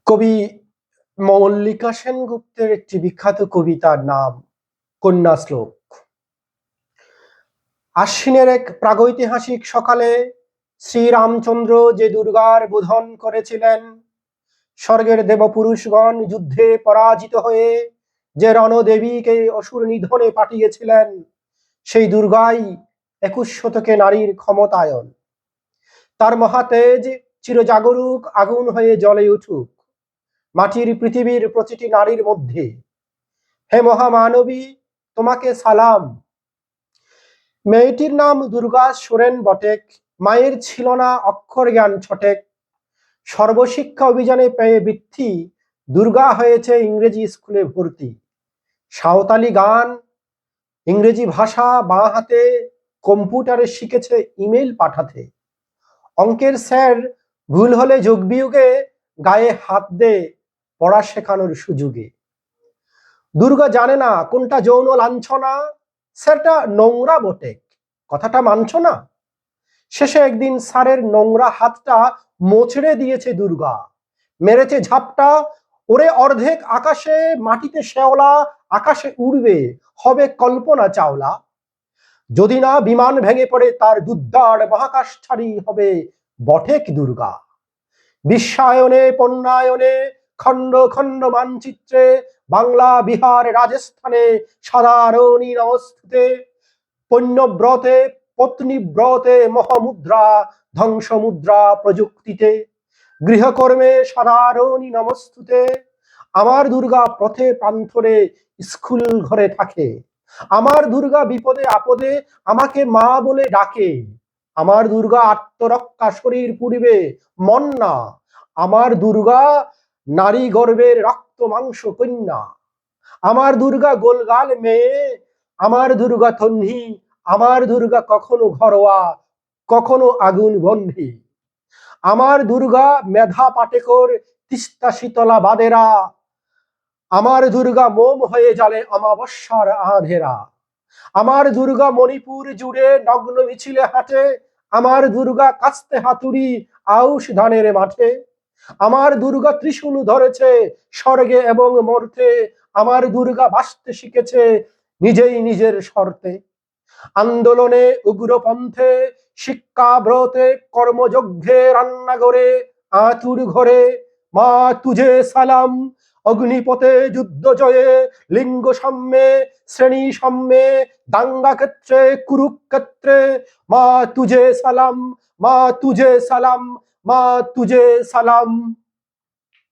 কবি মল্লিকা সেনগুপ্তের একটি বিখ্যাত কবিতার নাম কন্যা শ্লোক। আশ্বিনের এক প্রাগৈতিহাসিক সকালে শ্রীরামচন্দ্র যে দুর্গার বোধন করেছিলেন, স্বর্গের দেবপুরুষগণ যুদ্ধে পরাজিত হয়ে যে রণদেবীকে অসুর নিধনে পাঠিয়েছিলেন, সেই দুর্গাই 21 শতকে নারীর ক্ষমতায়ন। তার মহাতেজ চিরজাগরুক আগুন হয়ে জ্বলে উঠুক মাটির পৃথিবীর প্রতিটি নারীর মধ্যে। হে মহামানবী, তোমাকে সালাম। মেয়েটির নাম দুর্গা সোরেন বটেক। মায়ের ছিল না অক্ষর জ্ঞান ছটেক। সর্বশিক্ষা অভিযানে পেয়ে বৃত্তি, দুর্গা হয়েছে ইংরেজি স্কুলে ভর্তি। সাঁওতালি গান, ইংরেজি ভাষা বাঁ হাতে, কম্পিউটারে শিখেছে ইমেল পাঠাতে। অঙ্কের স্যার ভুল হলে যোগ বিয়োগে গায়ে হাত দে পড়া শেখানোর সুযোগে। দুর্গা জানে না কোনটা যৌন লাঞ্ছনা, সেটা নোংরা বটে, কথাটা মানছ না। শেষে একদিন স্যারের নোংরা হাতটা মোচড়ে দিয়েছে দুর্গা, মেরেছে ঝাপটা। ওরে অর্ধেক আকাশে, মাটিতে শেওলা, আকাশে উড়বে, হবে কল্পনা চাওলা। যদি না বিমান ভেঙে পড়ে তার দুদ্দার মহাকাশ ছাড়ি হবে বটেক দুর্গা। বিশ্বায়নে পণ্যায়নে খণ্ড খণ্ড মানচিত্রে বাংলা, বিহার, রাজস্থানে সাধারণী নমস্তুতে। পণ্যব্রতে, পত্নীব্রতে, মহামুদ্রা, ধ্বংসমুদ্রা প্রযুক্তিতে। গৃহকর্মে সাধারণী নমস্তুতে। আমার দুর্গা পথে প্রান্তরে স্কুল ঘরে থাকে। আমার দুর্গা বিপদে আপদে আমাকে মা বলে ডাকে। আমার দুর্গা আত্মরক্ষা শরীর পুড়িবে মন না। আমার দুর্গা নারী গর্ভের রক্ত মাংস কন্যা। আমার দুর্গা গোলগাল মেয়ে, আমার দুর্গা তন্নি। আমার দুর্গা কখনো ঘরোয়া, কখনো আগুন বন্ধি। আমার দুর্গা মেধা পাটেকর, তিস্তা শীতলা বাদেরা। আমার দুর্গা মোম হয়ে জ্বালে অমাবস্যার আঁধেরা। আমার দুর্গা মণিপুর জুড়ে নগ্ন মিছিলে হাঁটে। আমার দুর্গা কাস্তে হাতুড়ি আউশ ধানের মাঠে। আমার দুর্গা ত্রিশূল ধরেছে স্বর্গে এবং মর্তে। আমার দুর্গা বাঁচতে শিখেছে নিজেই নিজের শর্তে। আন্দোলনে, উগ্রপন্থে, শিক্ষাব্রতে, কর্মযজ্ঞে, রান্নাঘরে, আঁতুর ঘরে। মা তুঝে সালাম। অগ্নিপথে, যুদ্ধ জয়ে, লিঙ্গ সাম্যে, শ্রেণী সাম্যে, দাঙ্গা ক্ষেত্রে, কুরুক্ষেত্রে। মা তুঝে সালাম, মা তুঝে সালাম, মা তুঝে সালাম।